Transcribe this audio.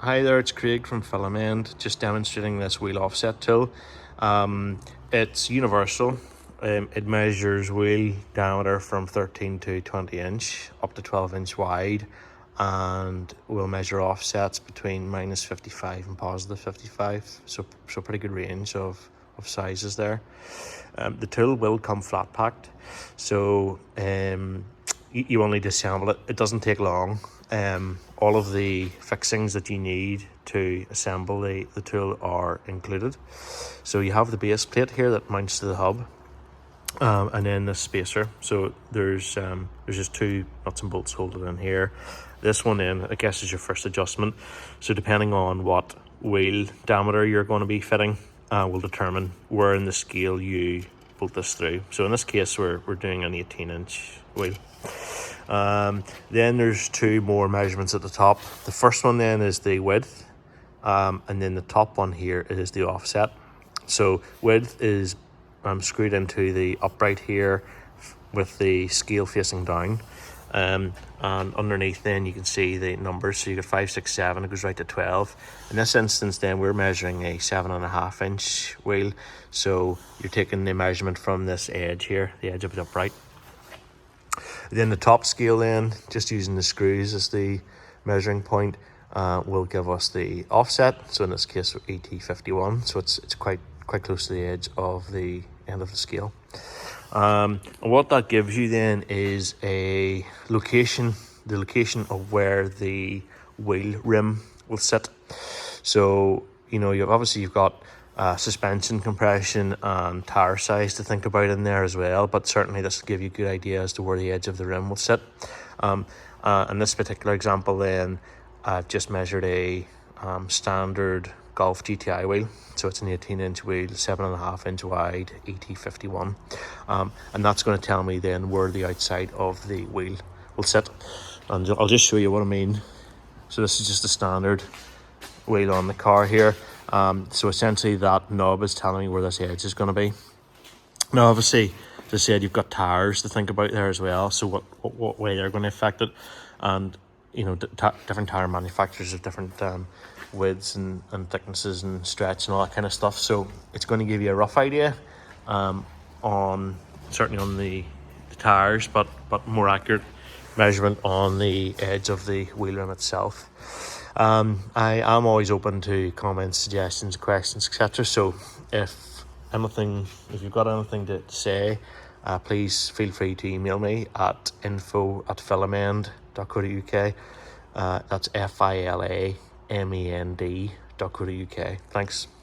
Hi there, it's Craig from Filamend, just demonstrating this wheel offset tool. It's universal. It measures wheel diameter from 13 to 20 inch up to 12 inch wide, and will measure offsets between minus 55 and positive 55. So pretty good range of sizes there. The tool will come flat packed, so you will need to assemble it. It doesn't take long. All of the fixings that you need to assemble the tool are included. So you have the base plate here that mounts to the hub, and then the spacer. So there's just two nuts and bolts holding in here. This one then, I guess, is your first adjustment. So depending on what wheel diameter you're going to be fitting, will determine where in the scale you bolt this through. So in this case, we're doing an 18-inch wheel. Then there's two more measurements at the top. The first one then is the width, and then the top one here is the offset. So width is screwed into the upright here with the scale facing down, and underneath then you can see the numbers. So you got 5, 6, 7, it goes right to 12. In this instance then we're measuring a 7.5 inch wheel, so you're taking the measurement from this edge here, the edge of the upright. Then the top scale then, just using the screws as the measuring point, will give us the offset. So in this case 51, so it's quite close to the edge of the end of the scale. And what that gives you then is a location, the location of where the wheel rim will sit. So you've got suspension in and tire size to think about in there as well, but certainly this will give you a good idea as to where the edge of the rim will sit. In this particular example then, I've just measured a standard Golf GTI wheel, so it's an 18-inch wheel, 7.5 inch wide, ET51, and that's going to tell me then where the outside of the wheel will sit. And I'll just show you what I mean. So this is just a standard wheel on the car here. So essentially that knob is telling me where this edge is going to be. Now obviously, as I said, you've got tires to think about there as well, so what way they're going to affect it. And different tire manufacturers have different widths and thicknesses and stretch and all that kind of stuff, so it's going to give you a rough idea certainly on the tires, but more accurate measurement on the edge of the wheel rim itself. I am always open to comments, suggestions, questions, etc. So if you've got anything to say, please feel free to email me at info@filamend.co.uk. That's filamend.co.uk. Thanks.